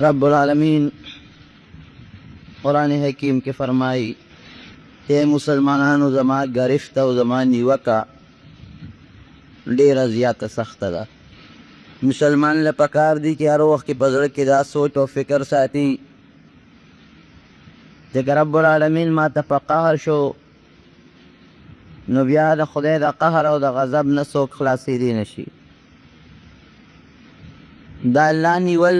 رب العالمین قرآن حکیم کے فرمائی اے مسلمانانو زما گرفت او زما نیوکه ډیره زیاته سخته ده. مسلمان له پکار دی چې هر وخت کې په زړه کې دا سوچ او فکر ساتي چې که رب العالمین ما ته په قهر شو نو بیا د خدای د قهر او د غضب نه څوک خلاصېدی نه شي. د الله نیول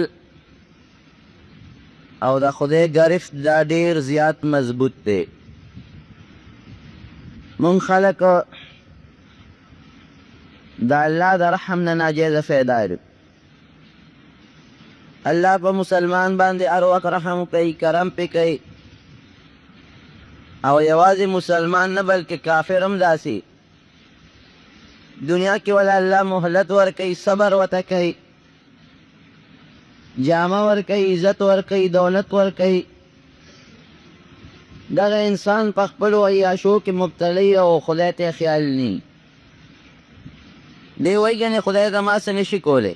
او د خدای گرفت دا ډیر زیات مضبوط دی. مونږ خلک د الله د رحم نه ناجیزه فایده لرو. الله په مسلمان باندې هر وخت رحم کوي، کرم پې کوي، او یوازې مسلمان نه بلکې کافر هم داسې. دنیا کې ولا الله مهلت ورکوي، صبر ورته کوي، جامه ورکوي، عزت ورکوي، دولت ورکوي. دغه انسان په خپلو عیاشو کې مبتلی او خدای ته خیال نی. دی وایي ګنې خدای ته ما څه نشي کولی،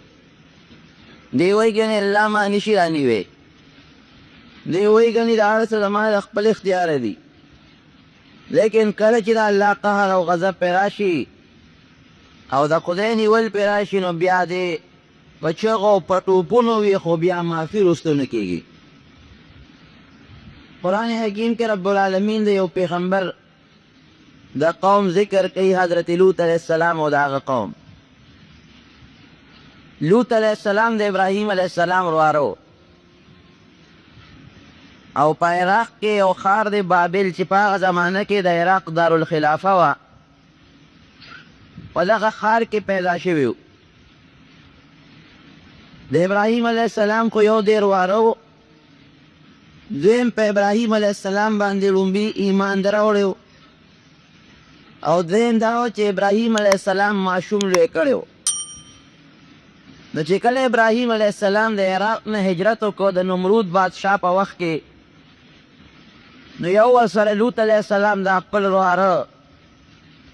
دی وایي ګنې الله ما نشي رانیوی، دی وایي ګنې دا هر څه زما د خپل اختیاره دي. لیکن کله چې د الله قهر او غضب پې راشي او د خدای نیول پې راشي نو بیا دی په چغو او په ټوپونو وي، خو بیا معافي رسته نه کېږي. قرآن حکیم کې رب العالمین د یو پیغمبر د قوم ذکر کوي، حضرت لوط علیہ السلام او د هغه قوم. لوط علیہ السلام د ابراهیم علیہ السلام ورواره او په عراق کې یو ښار دی بابل چې په هغه زمانه کې د عراق دارالخلافه وه، په دغه ښار کې پیدا شوي و. د ابراهیم علیہ السلام خو یو ډېر واره و، دویم په ابراهیم علیہ السلام باندې لومبي ایمان دراوړی و، او دویم دا و چې ابراهیم علیہ السلام ماشوم لوی کړی و. نو چې کله ابراهیم علیہ السلام د عراق نه هجرت وکړو د نمرود بادشاه په وخت کې، نو یو ورسره لوط علیہ السلام دا خپل ورواره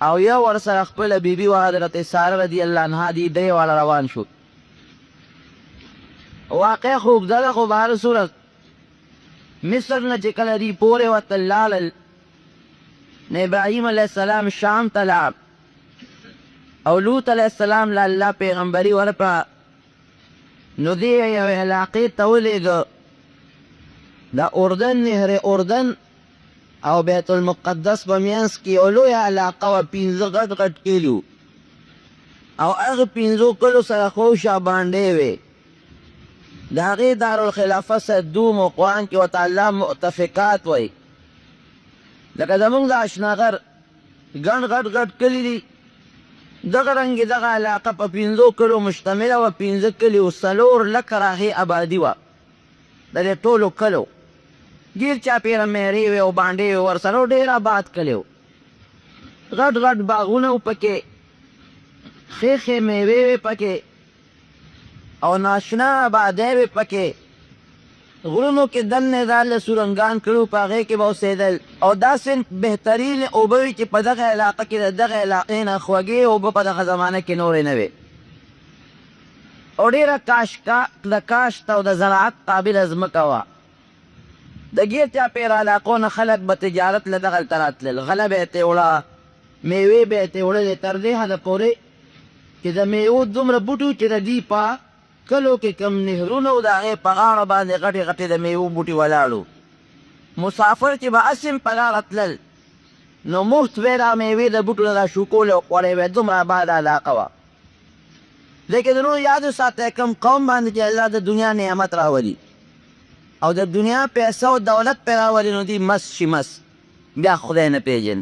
او یو ورسره خپله بیبي و حضرت ساره رضی الله عنها دي درې واړه روان شو. واقع خو اوږده ده، خو په هر صورت مصر نه چې کله دوی پورې ورته لاړل نو ابراهیم علیہ السلام شام ته لاړ او لوط علیہ السلام له الله پیغمبري ورکړه. نو دی یو علاقې ته ولېږه، د اردن نهر اردن او بیت المقدس په منځ کې یو لویه علاقه وه، 15 غټ غټ کلي و، او هغه 15 کلو سره خوشا باندې وې. د هغې دارالخلافه صدوم و قرآن کې ورته الله مؤتفقات وایي. لکه زمونږ د اشناغر ګڼ غټ غټ کلي دي، دغه رنګې دغه علاقه په 15 کلو مشتمله وه. 15 کلي و، 4 لکه راهې آبادي وه د دې ټولو کلو. ډېر چاپېره مېرې وې او بانډې وې ورسره، ډېر آباد کلي و، غټ غټ باغونه و پکې، ښې ښې میوې وې پکې او ناشنا آبادۍ وې پکې. غرونو کې دننه داله سورنګان کړي په هغې کې به اوسېدل، او داسې بهترین اوبه وې چې په دغه علاقه کې د دغه علاقې نه خوږې اوبه په دغه زمانه کې نورې نه وې، او ډېره د کاشت او د زراعت قابله ځمکه وه. د ګیر چاپېره علاقو نه خلک به تجارت له دغلته راتلل، غله به یې ترې وړه، میوې به یې ترې وړلې، تر دې حده پورې چې د میوو دومره بوټي چې د دوی په کلو کې کم نهرونه و د هغې په غاړه باندې غټې غټې د میوو بوټي ولاړو. مسافر چې به اسم په لاره تلل نو مفت به یې دا میوې د بوټو نه را شوکولې او خوړې به یې، دومره آباده علاقه وه. لیکن نور یاد وساتی کوم قوم باندې چې الله د دنیا نعمت راولي او د دنیا پیسه او دولت پې راولي نو دوی مست شي، مست بیا خدای نه پېژن.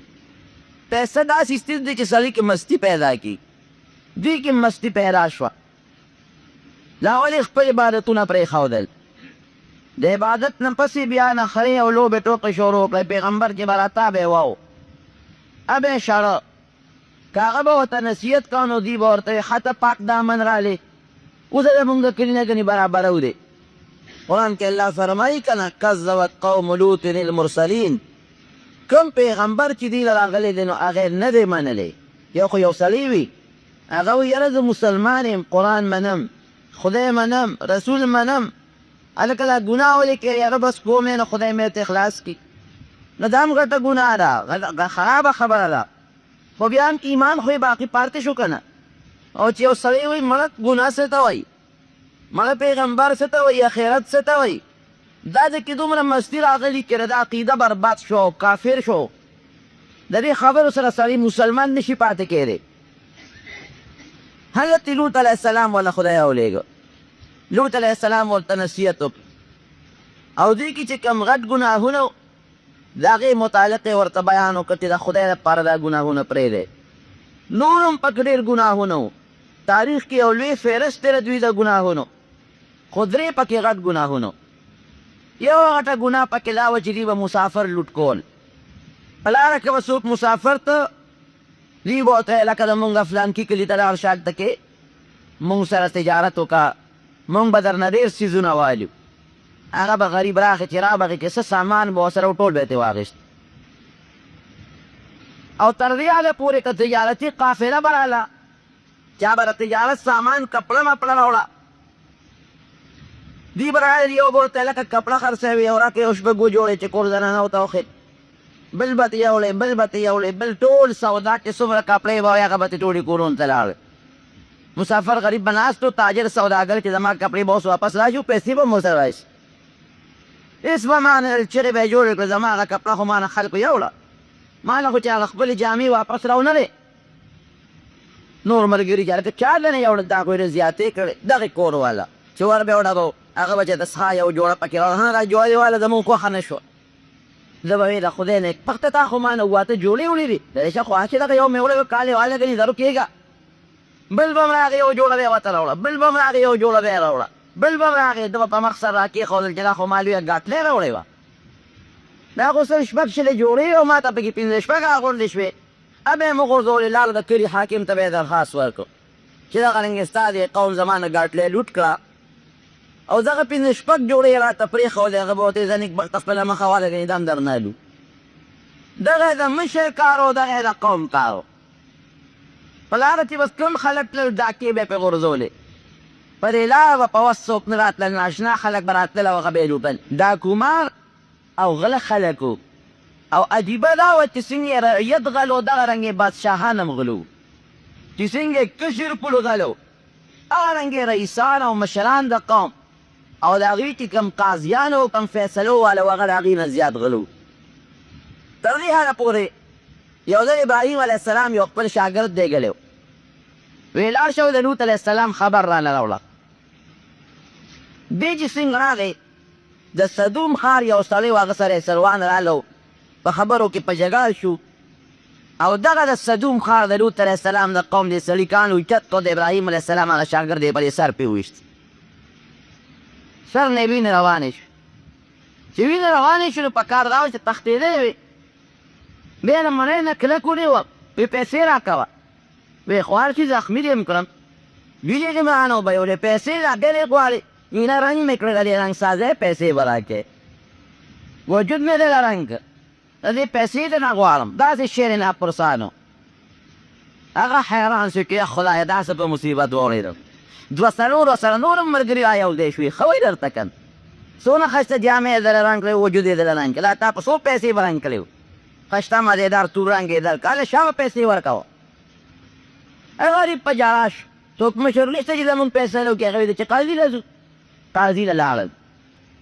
پیسه داسې څیز دی چې سړي کې مستی پیدا کړي، دوی کې مستی پیدا شوه. لا ولې خپل عبادتونه پرېښودل، د عبادت نه پسې بیا نخرې او لوبې ټوکې شروع کړی. پیغمبر چې به راته به یې واو ابه یې شړه، که هغه به ورته نصیحت کوه نو دوی به ورته وایي ښه ته پاک دامن رالې. اوس زمونږ د کلي نه ګنې برابره و دی. قرآن کې الله فرمایي که نه کذبت قوم لوط المرسلین، کوم پیغمبر چې دوی له راغلی دی نو هغې نه دی منلی. یو خو یو سړی وي هغه وایي یاره زه مسلمان یم، قرآن منم، خدای منم، رسول منم، هلکه دا ګناه ولې کوې هغه بس کوم یې نو خدای مې ته اخلاص کړي نو دا هم ګټه ګناه ده خرابه خبره ده خو بیا هم ایمان خو یې باقي پاتې شو که نه او چې یو سړی وایي مړه ګناه څه ته وایي مړه پیغمبر څه ته وایي اخرت څه ته وایي دا د کې دومره مستی راغلي چې د عقیده برباد شو کافر شو د دې خبرو سره سړی مسلمان نشي پاتې کېدی حضرت لوط علیه السلام والا خدای راولېږه لوط علیه السلام ورته نصیحت وکړ او دې کې چې کوم غټ ګناهونه و د هغې متعلق یې ورته بیان وکړ چې د خدای لپاره دا ګناهونه پرېږدی نور هم پکې ډېر ګناهونه و تاریخ کې یو لوی فهرست دی د دوی د ګناهونو خو درې پکې غټ ګناهونه یو غټه ګناه پکې دا وه چې دوی به مسافر لوټ کول په لاره کې به څوک مسافر ته دوی به ورته لکه د مونږ فلانکي کلي ته لاړ شه هلته کې مونږ سره تجارت وکړه مونږ به درنه ډېر څیزونه والو هغه به غریب راغی چې رابغې کې څه سامان به ورسره ټول به یې ترې واخېست او تر دې حده پورې که تجارتي قافله به راله چا به د تجارت سامان کپړه مپړه راوړه دوی به راغلی یو به ورته لکه کپړه خرڅوي او راکړې یو شپږو جوړې چې کور زنانه ورته وښید بل به ته یوړې بل به ته یوړې بل ټول سودا کې څومره کپړې به وایي هغه به ته ټولې کورونو ته لاړې مسافر غریب به ناست و تاجر سوداګر چې زما کپړې به اوس واپس راشي پیسې به مو سره راشي هېڅ به ما نه چرې به یې جوړې کړه زما هغه کپړه خو ما نه خلکو یوړه ما نه خو چې هغه خپلې جامې واپس راونه دی نور ملګري چې هلته چا نه یوړه دا خو یې زیاتې کړې دغې کور والا چې ور به یې وډبو هغه به چې د څښا یو جوړه پکې راوړه را جوړې والا زمونږ خوښه نه شوه زه به ویې د خدای نه پخته تا خو ما نه واته جوړې وړې دي د دې شه خو هسې دغه یو مې وړی کالې واله ګنې درو کېږه بل به م راغې یو جوړه به یې ورته راوړه بل به م راغې یو جوړه به یې راوړه بل به م راغې ده به په مخ سر را کېښودل چې دا خو ما لویه ګاټلۍ راوړې وه دا خو سل شپږ شلې جوړې او ما ته پکې پنځه شپږ راغونډې شوې ا به یې مو غورځولې لاړه د کلي حاکم ته به یې درخواست ورکړو چې دغه رنګې ستا دې قوم زما نه ګاټلۍ لوټ کړه او دغه پنځه شپږ جوړې یې راته پرېښودې هغه به ورته یې زنیک بخته خپله مخه واله ګنې دا هم درنالو دغه د مشر کار و دغه د قوم کار و په لاره چې بس کوم خلک تلل ډاکې به یې پرې غورځولې په دې لاره به په وس څوک نه راتلل ناشنا خلک به راتلل او هغه به یې لوټل ډاکومار او غله خلک و او عجیبه دا وه چې څنګه یې رعیت غل و دغه رنګې بادشاهان هم غلو چې څنګه یې کشر پل غلو هغه رنګې رئیسان او مشران د قوم او د هغوی چې کوم قاضیان او کوم فیصلو والا و هغه د هغوی نه زیات غلو تر دې حده پورې یو ځل ابراهیم علیه السلام یو خپل شاګرد دیږلی و ویې لاړ شه د لوط علیه السلام خبر رانه راوړه دی چې څنګه راغی د صدوم ښار یو سړی و هغه سره یې سروان راغلو په خبرو کې په جګړه شو او دغه د صدوم ښار د لوط علیه السلام د قوم د سړي کان اوچت کړ د ابراهیم علیه السلام هغه شاګرد یې پر یې سر پرې وویشت سر نه یې وینې روانې شو چې وینې روانې شو نو په کار دا و چې تښتېدلی وې بیا له مړی نه کلک ونیوه ویې پیسې راکوه ویې خو هر شي زخمي دې م کړم ویلې دې معنا به یې ویلې پیسې راکړې غواړې وینه رنګ مې کړې د دې رنګ سازی پیسې به راکړې وجود مې دې له رنګ کړ د دې پیسې دې نه غواړم داسې شعر یې ناپرسانو هغه حیران شو چې خدایه داسې په مصیبت واورېدم دوه څلورو سره نور هم ملګري رايوځای شوې ښه وایي درته که څونه ښایسته جامې یې دله رنګ کړې وجود یې دله رنګ کړې لا تا په څو پیسې به رنګ کړې ښایسته مزېدار تور رنګ یې درکړه هله شا به پیسې ورکوه غریب په ژړا شو څوک مشر نشته چې زمونږ فیصله وکړي هغه ویل چې قاضي له ځو قاضي له لاړل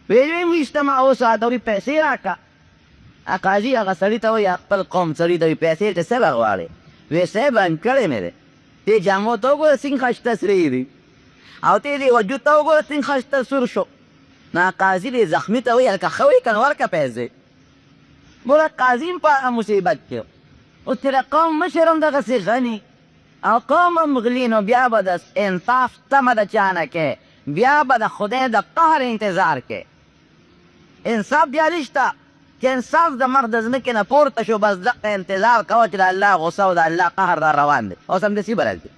ویل ویم ویسته ما اوس راته وایي پیسې راکړه قاضي هغه سړي ته وایي خپل قوم سړي ته وایي پیسې ته څه به غواړې ویې صاحب رنګ کړی مې دی دې جامو ته وګوره څنګه ښایسته سرې دي او ته دې وجود ته وګوره څنګه ښایسته سور شو نو قاضي دې زخمي ته وایي هلکه ښه وایي که نه ورکړه پیسې بوله قاضي هم په هغه مصیبت کې اوس چې د قوم مشر هم دغسې غني او قوم هم غلي نو بیا به د انصاف تمه د چا نه کې بیا به د خدای د قهر انتظار کې انصاف بیا نشته چې انصاف د مرد د ځمکې نه پورته شو بس دغه انتظار کوه چې د الله غصه او د الله قهر را روان دی اوس همداسې به راځي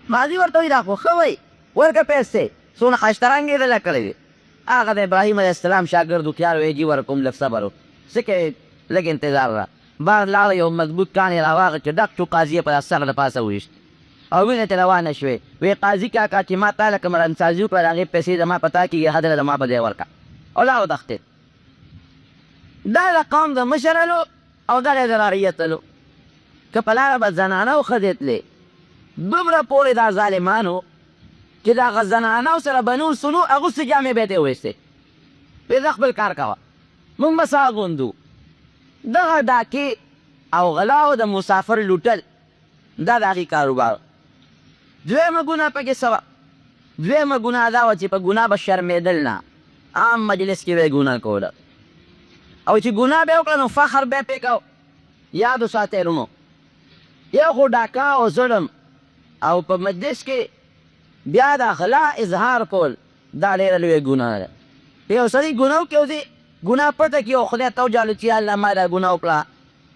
ماضي ورته وایي دا خو ښه وایي ورکړه پیسې څونه ښایسته رنګ یې دله کړی دی هغه د ابراهیم علیه السلام شاګرد هوښیار وایي جي ورکوم لږ صبر و څه کوې لږ انتظار را بار لاړه یو مضبوط کان یې راواغه چې ډک شو قاضي یې په سر د پاسه وویشت او وینې ته روانه شوې وی قاضي کاکا چې ما تا له کوم رنګسازي وکړه د هغې پیسې زما په تا کېږي هدله زما په ځای ورکړه او لا وتښتېد. دا د قوم د مشرلو او دغې د رعیتلو که په لاره به زنانه او ښځې تلې دومره پورې دا ظالمانو چې د هغه زنانو سره به نور سنو اغوستې جامې به یې ترې وویستې وی زه خپل کار کوه موږ به سا اغوندو. دغه ډاکې او غلا او د مسافر لوټل دا د هغې کاروبار. دویمه ګناه پکې څه وه؟ دویمه ګناه دا وه چې په ګناه به شرمېدل نه، عام مجلس کې به یې ګناه کوله او چې ګناه به یې وکړه نو فخر به یې پرې کوه. یاد وساتئ رونو، یو خو ډاکه او ظلم او په مجلس کې بیا د غلا اظهار کول دا ډېره لویه ګناه ده. یو سړي ګناه وکړي او دې ګناه پټه کړي او خدای ته وجالو چې یا الله ما دا ګناه وکړه،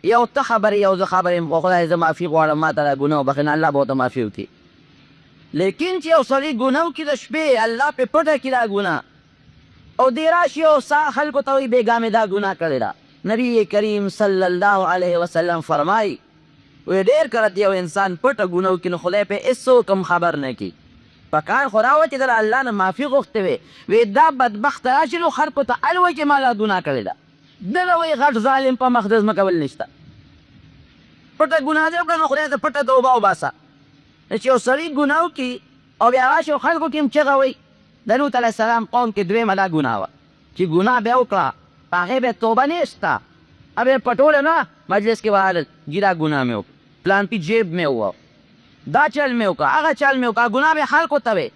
یو ته خبرې یو زه خبرې خو خدای زه معافي غواړم ما ته دا ګناه وبخښي نو الله به ورته معافي وکړي. لیکن چې یو سړي ګناه وکړي د شپې الله پې پټه کړي دا ګناه او دې راشي او سا خلکو ته وایي بېګا مې دا ګناه کړې ده. نبی کریم صلی الله علیه وسلم فرمایي وی ډېر کله یو انسان پټه ګناه وکړي نو خدای پې هېڅوک هم خبر نه کړي. په کار خو را وه چې د الله نه معافي غوښتې وې وی دا بدبخته راشي نو خلکو ته ال وایي چې ما دا ګناه کړې ده. دله وایي غټ ظالم په مخ د ځمکه بل نشته. پټه ګناه دې وکړه نو خدای ته پټه توبه وباسه. چې یو سړي ګناه وکړي او بیا راشي او خلکو کې هم چغه وایي. د لوط علیه السلام قوم کې دویمه دا ګناه وه چې ګناه به یې وکړه په هغې به توبه نشته اب یې پټوله نه مجلس کې وهل جي دا ګناه مې وکړه پلان پې جیب مې ووه دا چل مې وکړه هغه چل مې وکړه ګناه به خلکو ته وې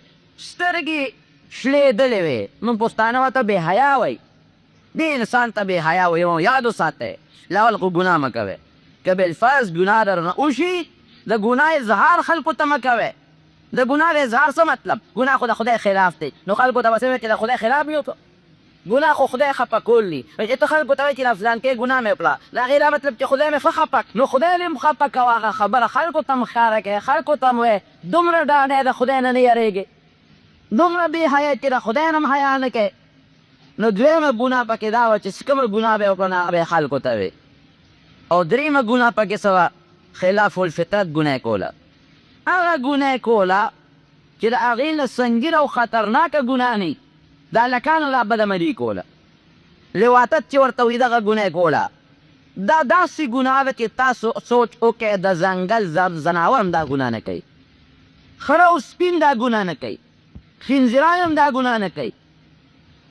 سترګې شلېدلې وې. موږ پښتانه ورته بې حیا وایي دې انسان ته بې حیا وایي. یاد وساتئ لاول خو ګناه مه کوئ که بالفرض ګناه درنه وشي د ګناه اظهار خلکو ته مه کوئ. د ګناه د اظهار څه مطلب؟ ګناه خو د خدای خلاف دی نو خلکو ته به څه وایي چې د خدای خلاف مې وکړه. ګناه خو خدای خفه کول دي چې ته خلکو ته وایي چې د فلان کې ګناه مې وکړه د هغې دا مطلب چې خدای مې ښه خفه نو خدای دې هم خفه کوه. هغه خبره خلکو ته هم ښکاره کوې خلکو ته هم وایې دومره ډاډی د خدای نه نه یېرېږې دومره بې حیا چې د خدای نه هم حیا نه کوې. نو دویمه ګناه پکې دا وه چې کومه ګناه به یې وکړه نو هغه به یې خلکو ته وایې. او دریمه ګناه پکې څه وه؟ خلاف الفطرت ګناه کوله. هغه ګناه کوله چې د هغې نه سنګینه او خطرناکه ګناه نه د هلکانو دا بدعملي کوله. لواطت چې ورته وایي دغه ګناه کوله دا داسې ګناه ده چې تاسو سوچ وکړئ د ځنګل ځناور هم دا ګناه نه کوي، خره او سپین دا ګناه نه کوي، خنزیران هم دا ګناه نه کوي.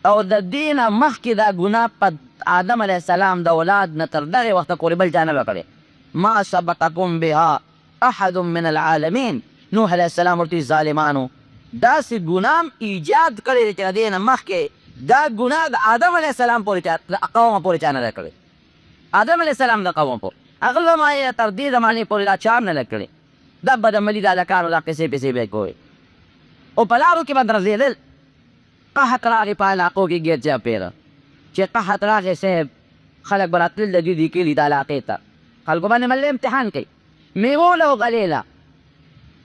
او د دې نه مخکې دا ګناه په آدم علیه السلام د اولاد نه تر دغې وخته پورې بل چا نه به کړې. ما سبقکم بها احد من العالمین. نوح علیه السلام ورته ظالمانو داسې ګناه هم ایجاد کړی دی چې د دې نه مخکې دا ګناه د آدم علیه السلام پورې د قومه پورې چا نه ده کړې. آدم علیه السلام د قومه پورې هغه زمانې تر دې زمانې پورې دا چا هم نه ده کړې. دا بدعملي د هلکانو دا قصې پسې به یې کوئ او په لارو کې به درځېدل. قحط راغی په علاقو کې ګیر چاپېره چې قحط راغی صاحب خلک به راتلل د دوی دې کلي د علاقې ته خلکو باندې ملې امتحان کوي میوو له او غلې له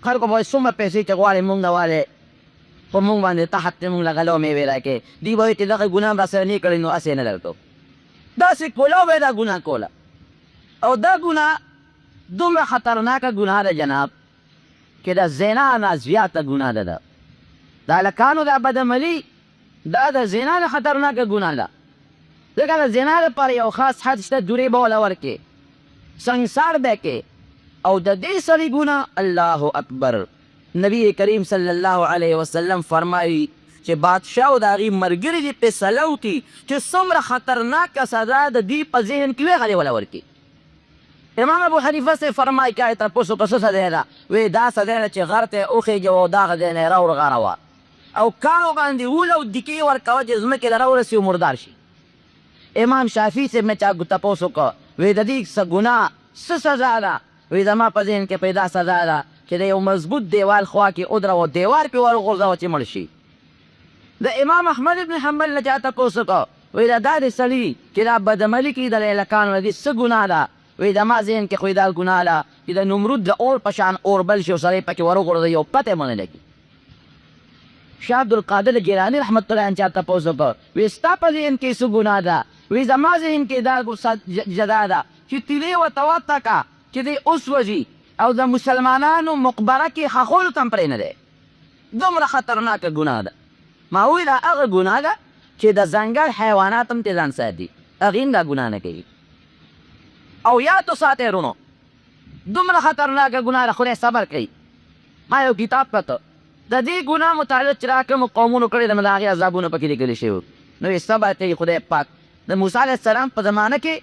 خلکو به وایي څومره پیسې چې غواړې مونږ نه والې په مونږ باندې تحت چې مونږ له غلو میوې راکړې. دوی به وایي چې دغه ګناه هم راسره نه کړې نو هسې نه درکوو. داسې کوله او به یې دا ګناه کوله. او دا ګناه دومره خطرناکه ګناه ده جناب چې د زنا نه زیاته ګناه ده. د هلکانو دا بدعملي دا د زنا نه خطرناکه ګناه ده. ځکه د زنا لپاره یو خاص حد شته جورې به وله ورکړې سنګسار به کې او د دې سړي ګناه الله اکبر. نبی کریم صلی الله علیه وسلم فرمایي چې بادشاه او د هغې ملګري دې فیصله وکړي چې څومره خطرناکه سزا د دې په ذهن کې وي هغه دې وله ورکړي. امام ابو حنیفه صاحب فرمایي که یې تپوس وکړه څه سزا ده؟ وایي دا سزا ده چې غر ته یې وخېږي او دغه ځای نه یې راورغاروه او کاڼو باندې ول او دیکې ورکوه چې ځمکې ته راورسي او مردار شي. امام شافعي صاحب مې چا تپوس وکړه وایي د دې څه ګناه څه سزا ده؟ وایي زما په ذهن کې پیدا سزا ده چې د یو مضبوط دیوال خوا کې ودروه دیوال پې ورغورځوه چې مړ شي. د امام احمد ابن حنبل نه چا تپوس وکړه وایي دا داسې سړي چې دا بدعملي کوي د هلکانو نه دې څه ګناه ده؟ وایي زما ذهن کې خو دا ګناه ده چې د نمرود د اور په شان اور بل شي او سړی پکې ورغورځوي او پته یې ونه لګي. شاه عبدالقادر جیلاني رحمت الله چا تپوس وکړه وایي ستا په ذهن کې څه ګناه ده؟ وایي زما ذهن کې دا جدا ده چې تیلې ورته وتکه چې دی اوس وځي او د مسلمانانو مقبره کې ښخولو ته هم پرې نه دی. دومره خطرناکه ګناه ده. ما وویل دا هغه ګناه ده چې د ځنګل حیوانات هم ترې ځان ساتي، هغې هم دا ګناه نه کوي. او یاد وساتئ ورونو، دومره خطرناکه ګناه ده، خدای صبر کوي. ما یو کتاب کته د دې ګناه متعلق چې را کومو قومونو کړي د هغې عذابونه پکې لیکلي شوي، نو یې صبر کوي خدای پاک. د موسی علیه السلام په زمانه کې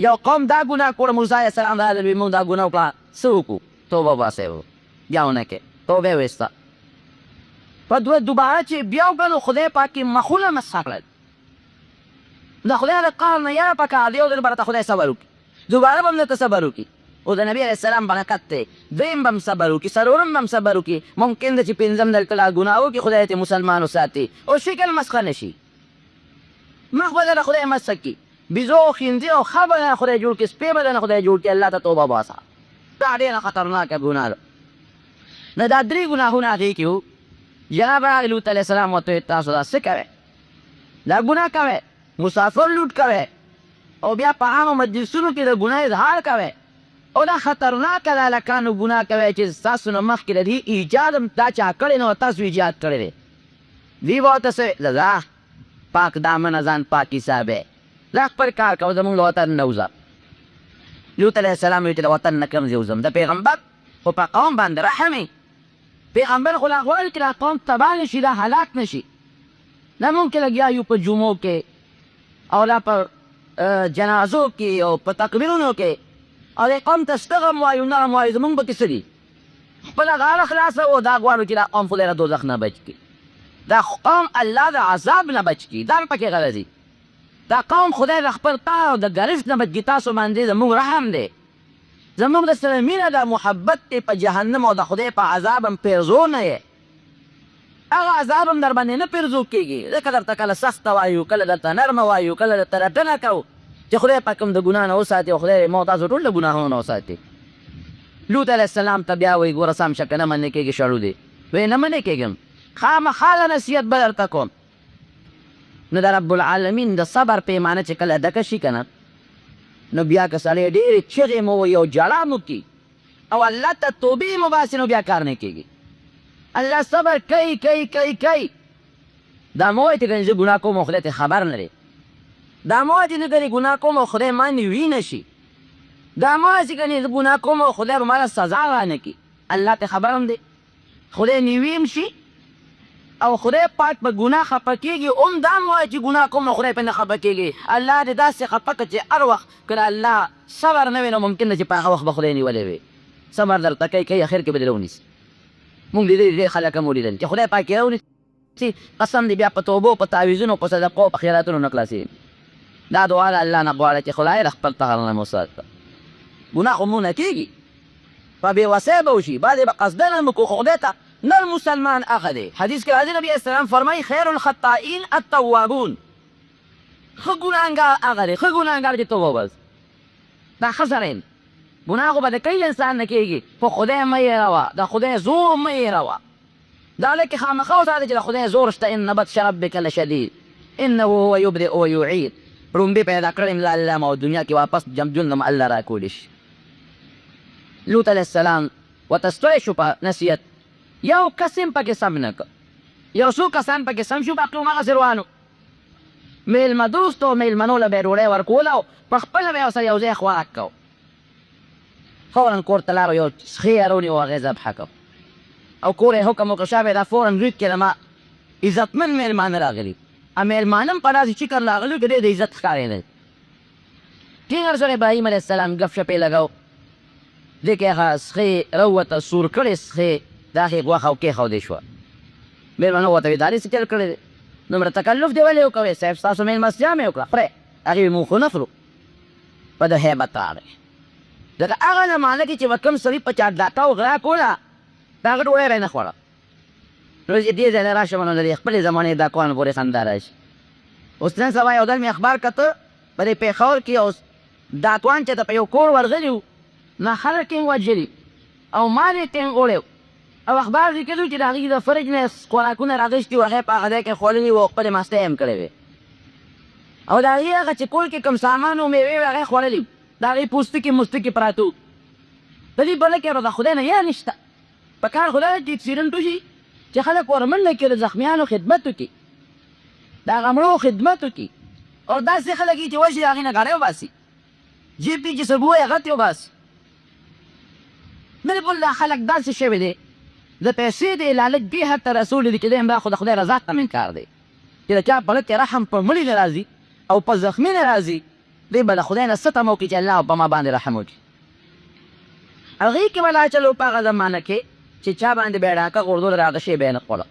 یو قوم دا ګناه کوله، موسی علیه السلام دا وی موږ دا ګناه وکړه، څه وکړو؟ توبه وباسئ، بیا ونه کړې، توبه یې ویسته. په دوباره چې بیا وکړل، خدای پاک یې مخونه مسخ کړل. د خدای د قهر نه یاره پکار دی، یو ځل به راته خدای صبر وکړي، دوباره به هم درته صبر وکړي. او د نبي علیه السلام برکت دی، دویم به هم صبر وکړي، څلورم به هم صبر وکړي. ممکن ده چې پنځم دلته لا ګناه وکړي، خدای ته مسلمان وساتي او شکل مسخه نه شي. مخ به دله خدای مسخ کړي، بیزو او خنزیر او ښه به دله خدای جوړ کړي، سپی به دله خدای جوړ کړي. الله ته توبه باسه، دا ډېره خطرناکه ګناه ده. نو دا درې ګناهونه هغې کې وو. جناب راغی لوط علیه السلام ورته ویل تاسو دا څه کوئ؟ دا ګناه کوئ، مسافر لوټ کوئ، او بیا په عامو مجلسونو کې د ګناه اظهار کوئ، او دا خطرناکه ده هلکانو ګناه کوئ چې ستاسو نه مخکې د دې ایجاد هم دا چا کړی نه و، تاسو ایجاد کړی دی. دوی به ورته څه ویل؟ ځه پاک دامنه ځان پاک حسابی، ځه خپل کار کوه، زمونږ له وطن نه وځه. لوط علیه السلام ویل چې د وطن نه کوم ځای وځم؟ د پیغمبر خو په قوم باندې رحم یې. پیغمبر خو لا غواړي چې دا قوم تباه نه شي، دا هلاک نه شي. دا ممکن لګیا یو په جمعو کې او لا په جنازو کې او په تقبیرونو کې، او دې قوم ته ستغم وایو نرم وایو، زمونږ به کې څه دي؟ خپله غاړه خلاصه و، دا غواړو چې دا قوم خدای له دوزخ نه بچ کړي، دا قوم الله د عذاب نه بچ کړي، دا هم پکې غرض دي. دا قوم خدای د خپل قهر او د ګرفت نه بچ کړي. تاسو باندې زمونږ رحم دی، زمونږ د سره مینه ده، محبت دی په جهنم او د خدای په عذاب هم پیرزو نه یې. هغه عذاب هم در باندې نه پیرزو کېږي، ځکه درته کله سخته وایو، کله درته نرمه وایو، کله درته رټنه کوو چې خدای پاک هم د ګناه نه وساتي او خدای ما تاسو ټول د ګناهونو نه وساتي. لوط علیه السلام ته بیا وایي ګوره سم شه که نه منې کېږي شړو دی. وایي نه منې کېږم، خامخا نصیحت به درته کوم. نو د رب العالمین د صبر پیمانه چې کله ډکه شي که نه، نو بیا که سړی ډېرې چغې مو وایي او ژړا مو کړي او الله ته توبې مو باسي، نو بیا کار نه کېږي. الله صبر کوي کوي کوي کوي. دا مه وایي چې ګنې زه ګناه کوم او خدای ته خبر نه دی. دا مه وایي چې نه ګنې ګناه کوم او خدای ما نیوي نه شي. دا مه وایي چې ګنې زه ګناه کوم او خدای به ما له سزا رانه کړي. الله ته خبر هم دی، خدای نیوي هم شي او خدای پاک په ګناه خفه کېږي. هم دا مه وایي چې ګناه کوم او خدای پرې نه خفه کېږي. الله دې داسې خفه کړه چې هر وخت که د الله صبر نه وي، نو ممکن ده چې په هغه وخت به خدای نیولی وي. صبر درته کوي کوي، اخر کې به دې راونیسي. مونږ لیدلي ډېر خلک هم ولیدل چې خدای پاک یې راونیسي، قسم دې بیا په توبو په تعویذونو په صدقو په خیراتونو نه خلاصېږي. دا دعا د الله نه غواړه چې خدای د خپل قهر نه مو ساته. ګناه خو مونږ نه کېږي، په بېوسۍ به وشي، بعضې به قصدن هم وکړو، خو خدای ته نر مسلمان هغه دی. حدیث کې راځي نبي اسلام فرمایي خیر الخطائین التوابون. ښه ګناهګار هغه دی، ښه ګناهګار چې توبه وباسي. دا ښه سړی دی. ګناه خو به د کوي انسان نه کېږي، خو خدای مه هېروه، د خدای زور مه هېروه. دا لکه خامخا وساتئ چې د خدای زور شته. ان بطش ربک لشدید انه هو یبدئ و یعید. رومبې پیدا کړی م الله ما او دنیا کې واپس جمجون هم الله را کولی شي. لوط علیه السلام ورته ستړی شو په نصیحت، یو کس هم پکې سم نه کړ، یو څو کسان پکې سم شو، باقي هماغسې روان و. میلمه دوست و میلمنو له به یې ډوډۍ ورکوله او په خپله به یې ورسره یو ځای خوراک کو. فورا کور ته لاړو، یو سخي یې رونیو او هغې ذبحه کو او کور یې حکم وکړ شابه دا فورا رید کړه ما عزتمن میلمانه راغلي. میلمانه هم په داسې شکل راغلي که ډېر د عزت ښکارېدل. ټینګر سره ابراهیم علیه السلام ګپ شپ یې لګو، دې کې هغه سخي راووته، سور کړې سخي د هغې غوښه او کېښودې شوه. مېلمنو ورته ویل دا دې څه چل کړی دی، دومره تکلف دې ولې وکوې صاحب، ستاسو مېلمستیا مې وکړه، خورئ. هغې ویل موږ خو نه خورو، په د هیبت راغی. ځکه هغه زمانه کې چې به کوم سړي په چا ډاکه او غلا کوله، د هغه ډوډۍ به یې نه خوړه. نو چې دې ځای نه راشم نو د دې خپلې زمانې ډاکوانو پورې خندا راشي. اوس نن سبا یو ځل مې اخبار کته په دې پېښور کې یو ډاکوان چې ته په یو کور ورغلي وو، نه خلک یې وژلي او مال یې ټینګوړی او اخبار لیکلي وو چې د هغې د فرج نه خوراکونه راغېستي وو، هغې په هغه ځای کې خوړلي وو او خپلې مستۍ هم کړې وې. او د هغې هغه چې کور کې کوم سامان و مېوې وې هغې خوړلي، د هغې پوستکي مستکي پراته وو. د دې بله کې د خدای نه یا نشته په کار خو دا چې اکسیډنټ وشي چې خلک ورمنډه کړي د زخمیانو خدمت وکړي د هغه مړو خدمت وکړي او داسې خلک چې وشي د هغې نه ګاډۍ وباسي جیب کې چې څه بوی هغه ترې وباسي بلکل دا خلک داسې شوي دی د پیسې د لالچ دې حد ته رسولي دي چې دی همدا خو د خدای رضا ته انکار دی چې د چا په لټ رحم په مړي نه راځي او په زخمي نه راځي دی به د خدای نه څه تمه وکړي چې الله په ما باندې رحم وکړي هغې کې به لا چلو په هغه زمانه کې چې چا باندې به یې ډاکه غورځول هغه شی به یې نه خوړه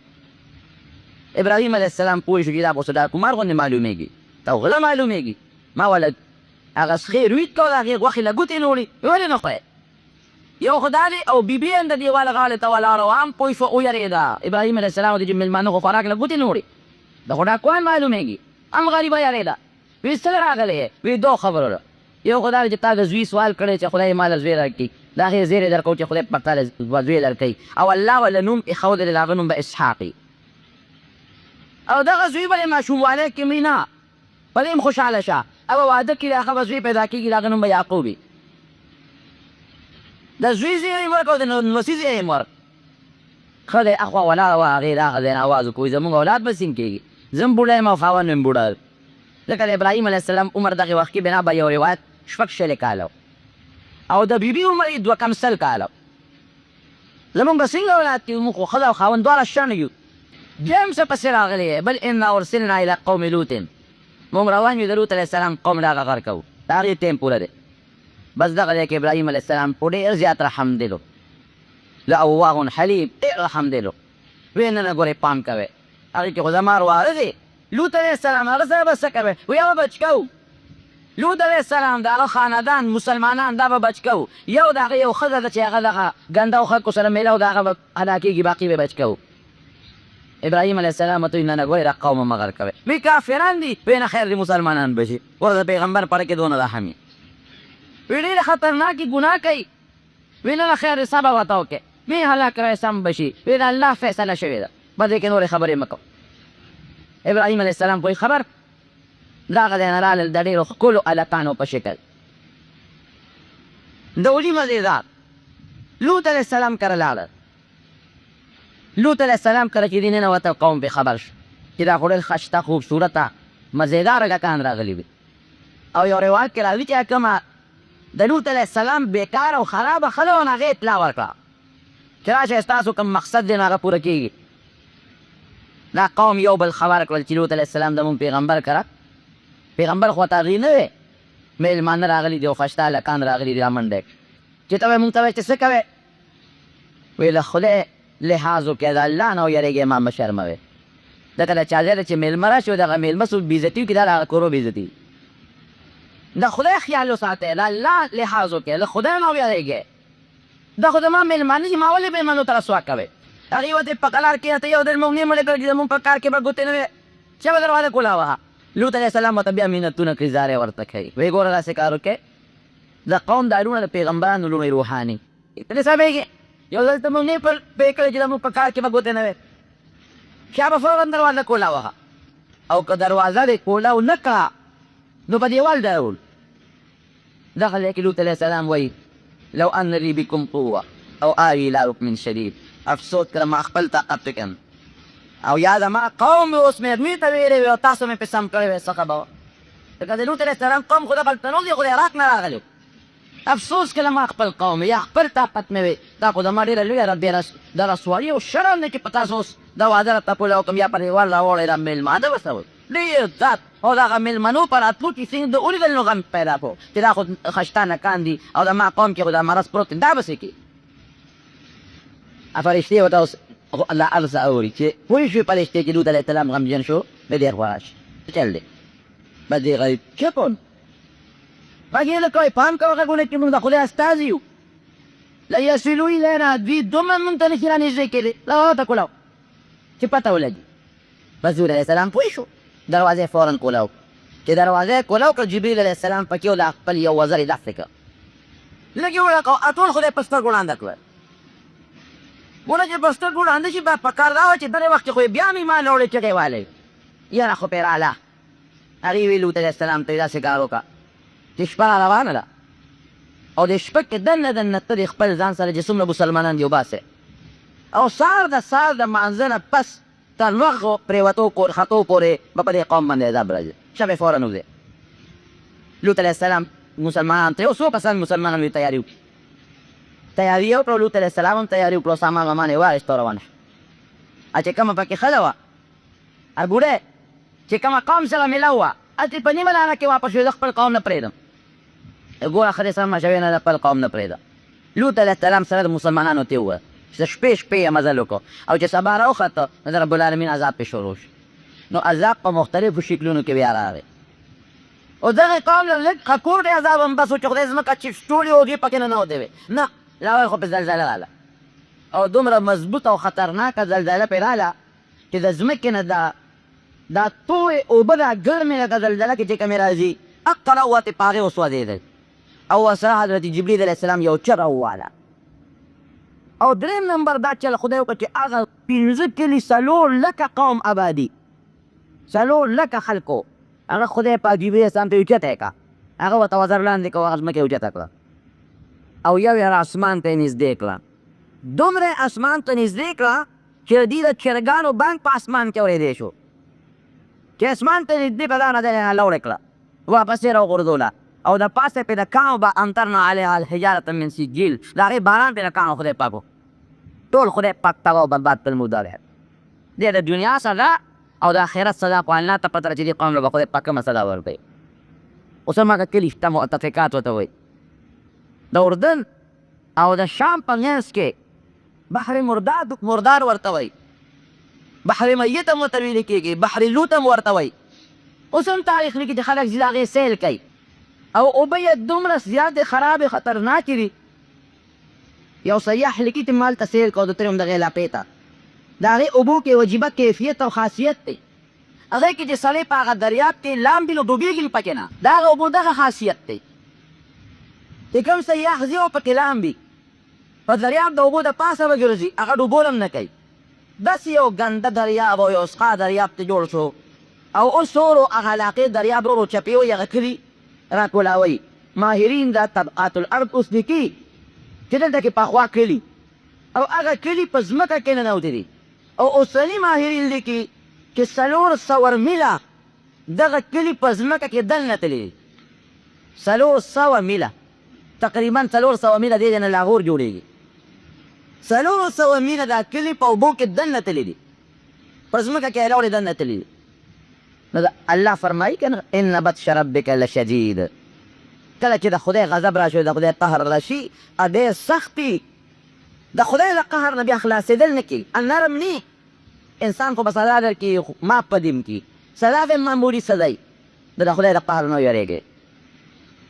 ابراهیم علیه السلام پوه شو چې دا به اوس دا کمار غوندې معلومېږي ته غله معلومېږي ما ولد هغه سخې رویت کول هغې غوښې له ګوتې نه وړي ولې نه خورې یو خو دا دی او بیبي هم د دیواله غاړې ته ولاړه وه هم پوه شوه ویرېده ابراهیم علیه السلام د مېلمانه خو خوراک له ګوتې نه وړي د خو ډاکوان معلومېږي هم غریبه یارېده وی څه راغلی یې وی دو خبرو ده یو خو دا دی چې تا د زوی سوال کړی چې خدای ما له زوی راکړي د هغې زیری در کوو چې خدای پاک تا له زوی درکوي او الله ورله نوم ایښودی دی د هغه نوم به اسحاق او دغه زوی به د ماشوموالی کې مړي نه په دې هم خوشحاله شه او واده کې د هغه به زوی پیدا کېږي د هغه نوم به یعقوب وي د زوی زیری یې ورکړ او د نوسي زیری یې ورکړ ښه دی اخوا ولاړه وه هغې د هغه ځای نه اواز وکړو زمونږ اولاد به څنګه کېږي زه هم بوډه یم او خاوند مې بوډه ځکه د ابراهیم علیه السلام عمر دغې وخت کې بنا به یو روایت شپږ شلې کاله او د بیبي عمر یې 2 کم سل کاله زمونږ به څنګه اولاد کېږو موږ خو ښځه او خاوند دواړه شڼ یو بیا هم څه پسې راغلی بل انا ارسلنا الى قوم لوط موږ روان یو د لوط علیه السلام قوم د هغه غر کوو د هغې ټیم پوره دی بس دغه دی کې ابراهیم علیه السلام په ډېر زیات رحم دیلو لأواه حلیم ډېر رحم دیلو وی نه نه ګورئ پام کوئ هغې کې خو زما رواره دی لوط علیه السلام هغه سره به څه کوئ وی هغه بچ کوو لوط علیه السلام د هغه خاندان مسلمانان دا به بچ کوو یو د هغه یو ښځه ده چې هغه دغه ګنده او خلکو سره میله او د هغه به هلاکېږي باقي به بچ کوو ابراهیم علیه السلام ورته وایي نه نه ګورئ دا قوم مه غر کوئ وی کافران دي وی نه خیر دي مسلمانان به شي ورته د پیغمبر پړه کې دونه رحم وي وی ډېرې خطرناکې ګناه کوي وی نه نه خیر صبر ورته وکړئ مې هلاک کړی سم به شي وی د الله فیصله شوې ده په دې کې نورې خبرې مه کوه ابراهیم علیه السلام کوئی خبر دغه ځای نه رالل د ډېرو ښکلو هلکانو په شکل د ولي مزېدار لوط علیه السلام کره لاړل لوط علیه السلام کله چې دې ننوته قوم پرې خبر شو چې دا خو ډېر ښایسته خوبصورته مزېدار هلکان راغلي وي او یو روایت کې راځي چې کومه د لوط علیه السلام بېکاره او خرابه ښځه وه نو هغې اطلاع ورکړه چې راشئ ستاسو کوم مقصد دی نو هغه پوره کېږي دا قوم یو بل خبر کړل چې لوط علیه السلام زموږ پیغمبر کره پیغمبر خو ته هغې نه دی مېلمانه راغلي دي او ښایسته هلکان راغلي دي را منډه چې ته وایې مونږ ته وایې چې څه کوې وایي له خدای لحاظ وکړئ د الله نه ویرېږئ ما مه شرموئ ځکه د چا ځای ته چې مېلمه راشي او دغه مېلمه څوک بېعزتي وکړي دا د هغه کورو بېعزتي د خدای خیال وساتئ د الله لحاظ وکړئ له خدای نه ویرېږئ دا خو زما مېلمانه دي ما ولې مېلمنو ته رسوا کوئ هغې ورته په قلار کېناستئ یو ځل موږ نه مړې کړل چې زموږ په کار کې به ګوتې نه وې چا به دروازه کولاوه لوط علیه السلام ورته بیا مینتونه کړي زارې ورته کوي وایي ګوره داسې کار وکړئ د قوم دا لوڼه د پیغمبرانو لوڼې روحاني ته نه صاحبېږي یو ځل ته موږ نه پرې کړی چې زموږ په کار کې به ګوتې نه وې چا به فوراً دروازه کولاوه او که دروازه دې کولاو نه کړه نو په دیوال درول دغه ځای کې لوط علیه السلام وایي لو ان لي بكم قوه او آوي الى ركن شديد افسوس کړم ما خپل طاقت وکړم او یا زما قوم به اوس مې ادمي ته ویلې وي او تاسو مې پې سم کړی وی څه خبره وه ځکه د لوط علیه السلام قوم خو دغلته نه دی خو د عراق نه راغلی افسوس کړم ما خپل قوم یا خپل طاقت مې وی دا خو زما ډېره لویه د رسواري او شرم دی چې په تاسو اوس دا واده راته پوله وکړم یا په دیوال راوړی دا مېلمانه به څه وي ډېر ذات او دغه مېلمنو په راتلو کې څنګه د ولیدل نو غم پیدا کړو چې دا خو ښایسته نکان دي او زما قوم کې خو دا مرض پروت دی دا به څه کړي فرشتې ورته اوس الله هر څه اوري چې پوه شوې فرشتې چې لوط علیه السلام غمجن شو د ډېر خوښ چل دی بس دې غریب چپ ول غږ یې نه کوئ پام کوه غږونه چې موږ د خدای استازي یو لیصلو الینا دوی دومره موږ ته نشي رانږدې کېدی راوته کولاو چې پته ولګي بس لوط علیه السلام پوه شو دروازې فورا کولاو چې دروازه کولاو کړه جبریل علیه السلام پکې د خپل یو وزر یې داسې کړه لږ یې وړکه ټول خدای په سترګو ړانده کړل ونه چې په سترګو ړانده شي په کار دا وه چې دغې وخت کې خو یې بیا هم ایمان راوړی چغې والی یاره خو پرې راله هغې ویي لوط علیه السلام ته یې داسې کار وکړه چې شپه را روانه ده او د شپه کې دننه ته د خپل ځان سره چې څومره مسلمانان دي وباسئ او سهار د مانځه نه پس تر لوږو پرېوتو خطو پورې به په دې قوم باندې عذاب راځي شب یې فورا وځي لوط علیه السلام مسلمانان ته یو څو کسان مسلمانان وي تیاري وکړي تیاري یې وکړه لوط علیه السلام هم تیاري وکړو سامان وامان یې واخیست او روان شو چې کومه پکې ښځه وه بوډۍ چې کومه قوم سره میله وه هلته په نیمه لاره کې واپس شوې زه خپل قوم نه پرېږدم ګوره ښځې سمه شوې نه ده خپل قوم نه پرېږده لوط علیه السلام سره د مسلمانانو ته وویل چې شپې یې مزل وکړو او چې سبا راوخته نو د رب العالمین عذاب پې شروع شو نو عذاب په مختلفو شکلونو کې بیا راغی او دغه قوم له لږ خکور دی عذاب هم بس و چې خدای ځمکه چپس ټولې هغې پکې ننوتې وې نه لاول خو پې زلزله راغله او دومره مضبوط او خطرناکه زلزله پې راغله چې د ځمکې نه دا توی اوبه دا ګرمې لکه زلزله کې چې کومې راځي هغه راووتې په هغې وسوځېدل او ورسره حضرت جبریل علیه السلام یو چغه وواله او دریم نمبر دا چل خدای وکړه چې هغه 15 کلي 4 لکه قوم آبادي 4 لکه خلکو هغه خدای پاک جبریل اسلام ته اوچته کړه هغه ورته وزر لاندې کړه هغه ځمکې اوچته کړه او یو یې اسمان ته یې نږدې کړه دومره اسمان ته نږدې کړه چې د دې د چرګانو بانګ په اسمان کې اورېدی شو چې اسمان ته نږدې کړه دا نه دی لوړې کړه واپس یې راوغورځوله او د پاسه پې د کاڼو به امطرنا علیها الحجارة من سجیل د هغې باران پې د کاڼو خدای پاک ټول خدای پاک تباه او برباد کړل موږ دا دی دی د دنیا سزا او د آخرت سزا خو الله ته پته ده چې دې قوم له به خدای پاک کومه سزا ورکوي اوس هماغه کلي شته مؤتفقات ورته وایي د اردن او د شام په منځ کې بحر مردار ورته وایي بحر میت هم ورته ویل کېږي بحر لوط هم ورته وایي اوس هم تاریخ لیکي چې خلک ځي د هغې سیل کوي او اوبه یې دومره زیاتې خرابې خطرناکې دي یو سیاح لیکي چې ما هلته سیل کوو د تلې هم دغې علاقې ته د هغې اوبو کې عجیبه کیفیت او خاصیت دی هغې کې چې سړی په هغه دریاب کې لامبي نو ډوبېږي هم پکې نه د هغه اوبو دغه خاصیت دی چې کوم سیاح ځي او پکې لامبي په دریاب د اوبو د پاسه به ګرځي هغه ډوبول هم نه کوي داسې یو ګنده دریاب او یو سقا دریاب ته جوړ شو او اوس ټولو هغه علاقې دریاب ورو چپې وي هغه کلي راټولاوئ ماهرین دا طبقات الارض اوس لیکي چې دلته کې پخوا کلي او هغه کلي په ځمکه کې ننوتې دي او اوسني ماهرین لیکي چې 400 میله دغه کلي په ځمکه کې دننه تللي دي 400 میله تقریبا 400 میله دې نه لاهور جوړېږي 400 میله دا کلي په اوبو کې دننه تللي دي په ځمکه کې راوړې دننه تللي دي نو الله فرمایي که نه ان بطش ربک لشدید کله چې د خدای غضب راشي د خدای قهر راشي ډېر سخت وي د خدای د قهر نه بیا خلاصېدل نه کېږي نرم نه انسان خو به سزا درکړي ما په دیم کي سزا به معمولي سزا د خدای د قهر نه ویرېږي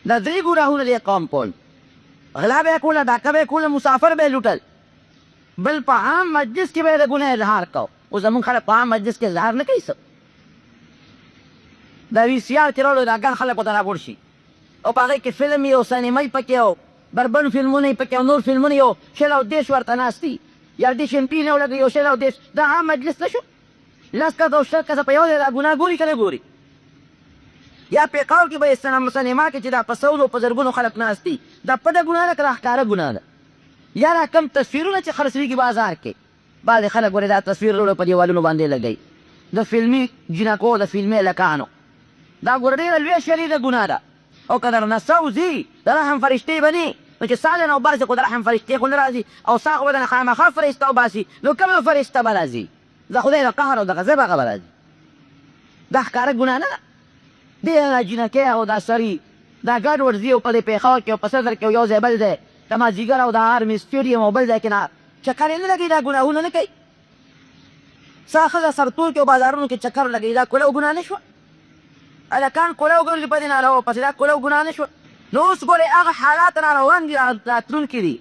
دا 3 ګناهونه دې قوم کول غلا به یې کوله ډاکه به یې کوله مسافر به یې لوټل بل په عام مجلس کې به یې د ګناه اظهار کو اوس زمونږ خلک په عام مجلس کې اظهار نه کوي څه دا وي سي آر چې راوړو دا ګڼ خلک ورته راغونډ شي او په هغې کې فلم یې او سینما یې پکې او بربن فلمونه یې پکې او نور فلمونه یې او 100 او 10 ورته ناست دي یا ډېر شمپین یې ولګوي او 100 او 10 دا عام مجلس نه شو 10 کسه او 100 کسه په یو ځای دا ګناه ګوري که نه ګوري یا پیښور کې به سینما کې چې دا په سلو په زرګونو خلک ناست دي دا پټه ګناه ده که دا ښکاره ګناه ده یا دا کم تصویرونه چې خرڅېږي بازار کې بعضې خلک ګورې دا تصویر وروړو په دیوالونو باندې لګوي د فلمي جنکو د فلمي لکانو دا ګوره ډېره لویه شریره ګناه ده او که درنه سوځي د رحم فرشتې به نه نو چې ساه دې نه وباسي خو د رحم فرشتې خو نه راځي او ساه خو به دنه خامخا فرشته وباسي نو کومه فرشته به راځي د خدای د قهر او د غضب هغه به راځي دا ښکاره ګناه نه ده دې جنکۍ او دا سړي دا ګډ ورځي او په دې پېښور کې او په صدر کې یو ځای بل دی د مازدیګر او د آرمي سټیډیم او بل ځای کې نه چکر یې نه لګوي دا ګناهونه نه کوي څه ښځه سرتور کې او بازارونو کې چکر لګوي دا کولو ګناه نه شوه هلکان کولو ګرځي په دې ناروا پسې دا کولو ګناه نه شوه نو اوس ګورې هغه حالات راروان دي راتلونکي دي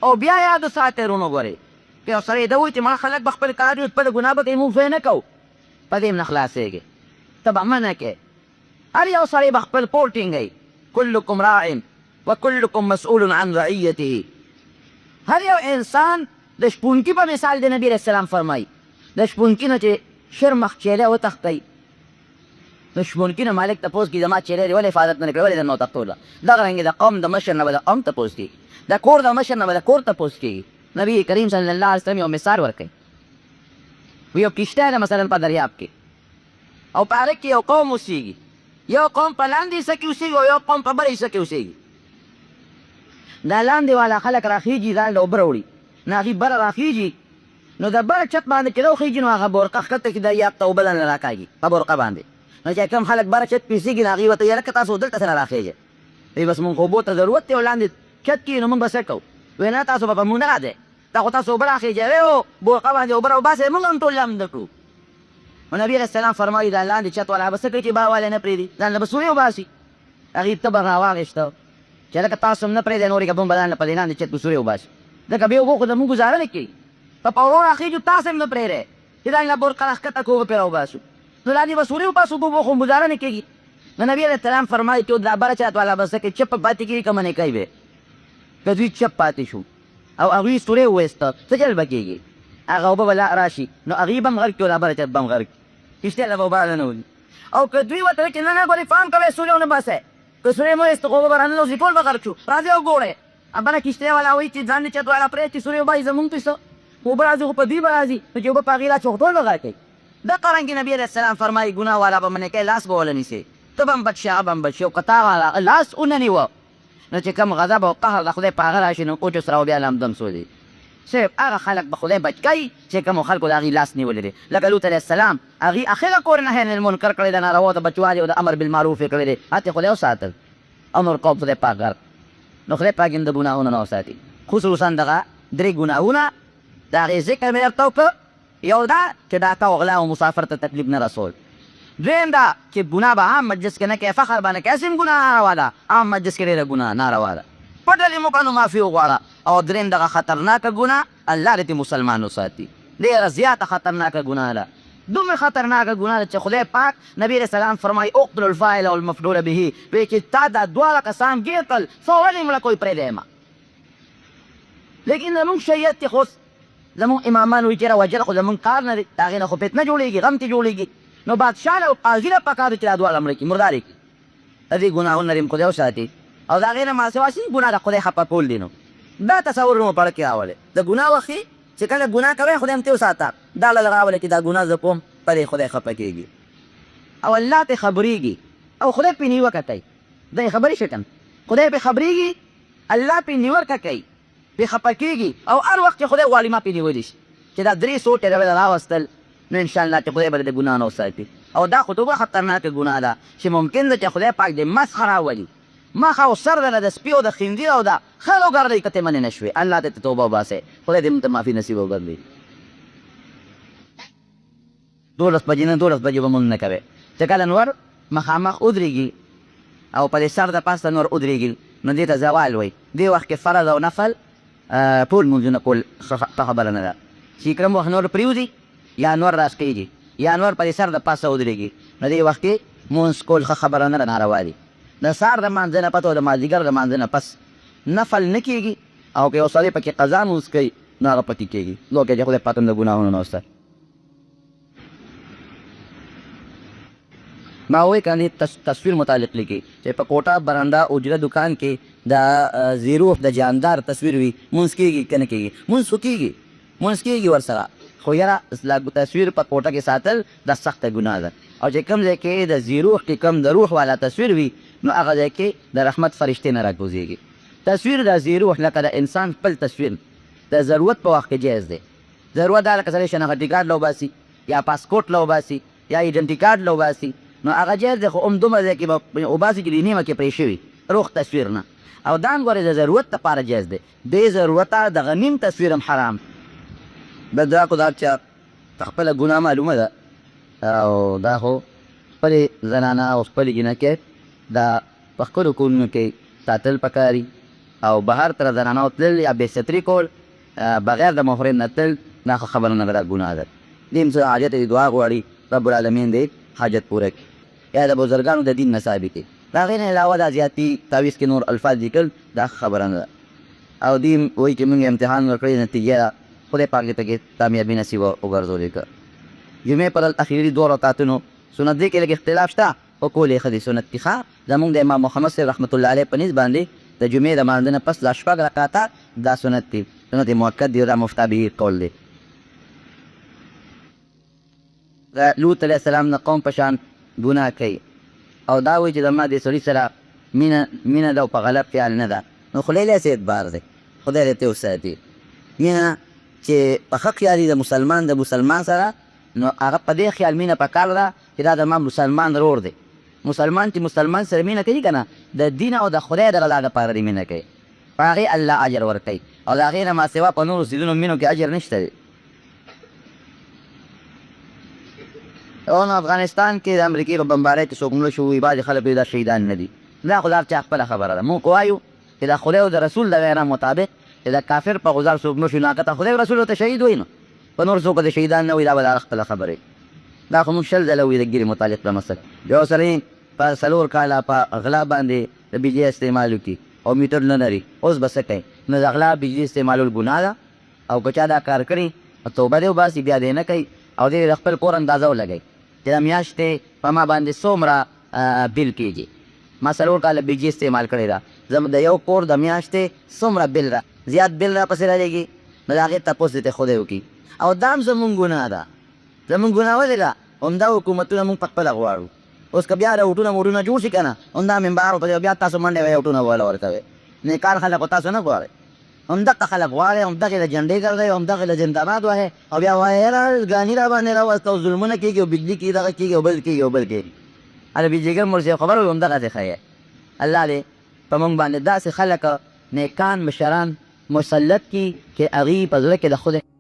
او بیا یادو ساتئ ورونو ګورې که یو سړی ده وایي چې ما خلک به خپل کار وي خپله ګناه به کوي موږ نه کوو په دې هم نه خلاصېږي ته به منع کوې هر یو سړی به خپل پور ټینګوي کلکم راع وکلکم مسؤول عن رعیته هر یو انسان د شپونکي په مثال د نبي علیه السلام فرمایي د شپونکي نه چې شر مخچیلی وتښتئ نو شپونکي نه مالک تپوس کړي زما چیرې دی ولې حفاظت نه کړې ولې در نه وتښتوله دغه رنګې د قوم د مشر نه به د قوم تپوس کړي د کور د مشر نه به د کور تپوس کړي نبي کریم صلی الله علیه وسلم یو مثال ورکوي یو کشته ده مثلا په دریاب کې او په هغه کې یو قوم اوسېږي یو قوم په لاندې حصه کې اوسېږي او یو قوم په بله حصه کې اوسېږي دا لاندې والا خلک راخېږي ځان له اوبه راوړي نو هغې بره راخېږي نو د بره چت باندې چې راوخېږي نو هغه بورقه ښکته کړي دا یاب ته اوبه دننه راکاږي په بورقه باندې نو چې کوم خلک بره چت کې اوسېږي نو هغې ورته یاره که تاسو دلته څه نه راخېږئ وایي بس مونږ خو اوبو ته ضرورت دی او لاندې چت کې نو مونږ به څه کوو وایي نه تاسو به په مونږ نه راځئ دا خو تاسو اوبه راخېږئ او بورقه باندې اوبه راوباسئ مونږ هم ټول لمده کړو نو نبي علیه السلام فرمایي دا لاندې چت والا به څه کوي چې باوالی نه پرېږدي ځان له به سورې وباسي هغې تبه راواغېسته چې لکه تاسو هم نه پرېږدئ نورې که به هم به ځان له په دې لاندې چت کې سورې وباسي ځکه بې اوبو خو زمونږ ګزاره نه کوي په پاورو راخېږو تاسو هم نه پرېږدئ چې ځان له بورقه راښکته کړو به پرې راوباسو نو لاندې به سورې وباسو اوبو خو ګزاره نه کېږي نو نبي علیه السلام فرمایي چې دا بره چت والا به څه کوي چپ پاتې کېږي که منې کوي به که دوی چپ پاتې شو او هغوی سورې وویسته څه چل به کېږي هغه اوبه به راشي نو هغې به هم غرق کړي او دا بله چت به هم غرق کشتۍ له به اوبه نه ولي او که دوی ورته وایي چې نه نه ګورې پام کوئ سورې ونه باسئ که سورې مو ویسته خو اوبه به راننوځي ټول به غرق شو راځئ وګورئ بله کشتۍ والا وایي چې ځان دې چت والا پرېږدي چې سورې وباسي زمونږ ته څه اوبه راځي خو په دوی به راځي نو چې اوبه په هغې راچي خو ټول به غرق کوي دغه رنګې نبي علیه السلام فرمایي ګناه والا به منې کوي لاس به وله نیسي ته به هم بد شي هغه به هم بد شي او که تا والا لاس ونه نیوه نو چې کوم غضب او قهر د خدای په هغه راشي نو اوچو سره بیا لمدم سودي صرف هغه خلک به خدای بچ کوي چې کومو خلکو د هغې لاس نیولی دی لکه لوط علیه السلام هغې اخره کور نهی عن المنکر کړی د ناروا د بچوالي او د امر بالمعروف یې کړی دی هلته خدای وساتل او نور قوم خدای پاک غرق نو خدای پاک یې د ګناهونو نه وساتي خصوصا دغه درې ګناهونه د هغې ذکر مې درته وکړه یو دا چې ډاکه او غلا او مسافر ته تکلیف نه رسول دویم دا چې ګناه به عام مجلس کې نه کوې فخر به نه کوې هسې هم ګناه ناروا ده عام مجلس کې ډېره ګناه ناروا ده پټه دې مو که نو معافي وغواړه او دریم دغه خطرناکه ګناه الله دې مسلمان وساتي ډېره زیاته خطرناکه ګناه ده دومره خطرناکه ګناه ده چې خدای پاک نبي علیه السلام فرمایي اقتلوا الفاعل او المفعول به وایي چې تا دا دواړه کسان ګیر کړل څه ولې مړه کوئ پرېږدی یې لیکن زمونږ شریعت کې خو زمونږ امامان وایي چې وجل خو زمونږ کار نه دی د هغې نه خو فتنه جوړېږي غم ترې جوړېږي نو بادشاه له او قاضي له پکار دی چې دا دواړه مړه کړي مردار یې کړي د دې ګناهونو نه دې خدای وساتي او د هغې نه ما سوا شي ګناه د خدای خفه کول دي نو دا تصور مو پړه کې راولې د ګناه وخت چې کله ګناه کوئ خدای هم ترې وساته دا له راولې چې دا ګناه زه کوم په دې خدای خفه کېږي او الله ته خبرېږي او خدای پرې نیوکه کوي دی خبرې شي که خدای پرې خبرېږي الله پرې نیوکه کوي پرې خفه کېږي او هر وخت چې خدای غواړي ما پرې نیولی شي چې دا درې سوټې به راوستل نو انشاءالله چې خدای به د ګناه نه وساتي او دا خو دومره خطرناکه ګناه ده چې ممکن ده چې خدای پاک دې مسخ راولي مخ او سر دله د سپي او د خنزیر او د خلو ګردۍ که ته منې نه شوې الله ته توبه وباسئ خدای دې موږ ته معافي نصیب وګرځوي 12 بجې نه 12 بجې به مونځ نه کوې چې کله نور مخامخ ودرېږي او په دې سر د پاسه نور ودرېږي نو دې ته زوال وایي دې وخت کې فرض او نفل ټول مونځونه کول ښه خبره نه ده چې کوم وخت نور پرېوځي یا نور راسکېږي یا نور په دې سر د پاسه ودرېږي نو دې وخت کې مونځ کول ښه خبره نه ده ناروا دي د سهار د مانځه نه پته او د مازدیګر د مانځه نه پس نفل نه کېږي او که یو سړی پکې قضا مونځ کوي نو هغه پکې کېږي لو که چې خدای پاک هم د ګناهونو نه وساتي ما وایي که نه تصویر متعلق لیکي چې په کوټه برنده اجره دکان کې د زیرو د جاندار تصویر وي مونځ کېږي که نه کېږي مونځ خو کېږي مونځ کېږي ورسره خو یاره تصویر په کوټه کې ساتل دا سخته ګناه ده او چې کوم ځای کې د زیروح کې کوم د روح والا تصویر وي نو هغه ځای کې د رحمت فرشتې نه راکوزېږي تصویر د زیروح لکه د انسان خپل تصویر د ضرورت په وخت کې جایز دی ضرورت دا لکه سړی شناختي کارډ له وباسي یا پاسپورټ له وباسي یا ایډنټي کارډ له وباسي نو هغه جایز دی خو هم دومره ځای کې به وباسي چې د نیمه کې پرې شوي روغ تصویر نه او دا هم ګورې د ضرورت دپاره جایز دی بې ضرورته دغه نیم تصویر هم حرام بس دا خو دا چې خپله ګناه معلومه ده او دا خو خپلې زنانه او خپلې جینکې دا په خپلو کورونو کې ساتل پکاري او بهر طرف زنانو تلل یا بېستري کول بغیر د محرم نه تلل دا خو خبره نه ده دا ګناه ده دې هم څه حاجت دې دعا غواړي رب العالمین دې حاجت پوره کړي یا د بزرګانو د دین نه ثابت کړي د هغې نه علاوه دا زیاتي تعویض کې نور الفاظ لیکل دا خبره نه ده او دې وایي چې موږ امتحان ورکړی نتیجه ده خدای پاک دې پکې کامیابي نصیب وګرځولې که جمعې پر اخیري 2 رکعتونو سنت دې کې لږ اختلاف شته خو کول یې ښه دي سنت دي ښه زمونږ د امام محمد صاحب رحمت الله علیه په نسب باندې د جمعې د لمانځه نه پس دا 6 رکعاته دا سنت دي سنت مؤکد دي دا مفتی به قول دی د لوط علیه السلام نه قوم په شان ګناه کوي او دا وایي چې زما دې سړي سره مینه ده او په غلط خیال نه ده نو خدای له اعتبار دی خدای دې ته وساتي مینه چې په ښه خیال د مسلمان سره نو هغه په دې خیال مینه پکار ده چې دا زما مسلمان ورور دی مسلمان چې مسلمان سره مینه کوي که نه د دین او د خدای د رضا دپاره دې مینه کوي په هغې الله اجر ورکوي او د هغې نه ماسوا په نورو څیزونو مینو کې اجر نشته دی او نو افغانستان کې د امریکې په بمبارۍ کې څوک مړه شوي بعضې خلک دا شهیدان نه دي دا خو د هر چا خپله خبره ده مونږ وایو چې د خدای او د رسول د وینا مطابق چې د کافر په غذار څوک مړه شي نو هغه ته خدای او رسول ورته شهید وایي نو په نور څوک د شهیدان نه وایي دا به د هغه خپله خبرې دا خو موږ 20 ځله وایي د ګیرې متعلق په مسله یو سړی په 4 کاله په غلا باندې د بجلی استعمال وکړي او میټر نه لري اوس به څه کوي نو د غلا بجلی استعمالول ګناه ده او که چا دا کار کړي توبه دې وباسي بیا دې نه کوي او دې د خپل کور اندازه ولګوي چې د میاشتې په ما باندې څومره بل کېږي ما 4 کاله بجلی استعمال کړې ده زموږ د یو کور د میاشتې څومره بل را زیات بل را پسې راځي نو د هغې تپوس دې خدای وکړي او دا هم زمونږ ګناه ده زمونږ ګناه ولې ده همدا حکومتونه مونږ په خپله غواړو اوس که بیا روټونه موټونه جوړ شي که نه همدا ممبار ورته بیا تاسو منډې وایي روټونه وله ورکوئ نیکان خلک خو تاسو نه غواړئ همدغه خلک غواړئ همدغې له جنډې ګرځئ همدغې له زنده‌باد وهئ او بیا وایئ یاره ګاني را باندې راوسته او ظلمونه کېږي او بجلي کېږي دغه کېږي او بل کېږي او بل کېږي هله بجلیګر مرسي خبر وي همدغسې ښیي الله دې په موږ باندې داسې خلک نیکان مشران مسلط کړي چې هغوی په زړه کې د خدای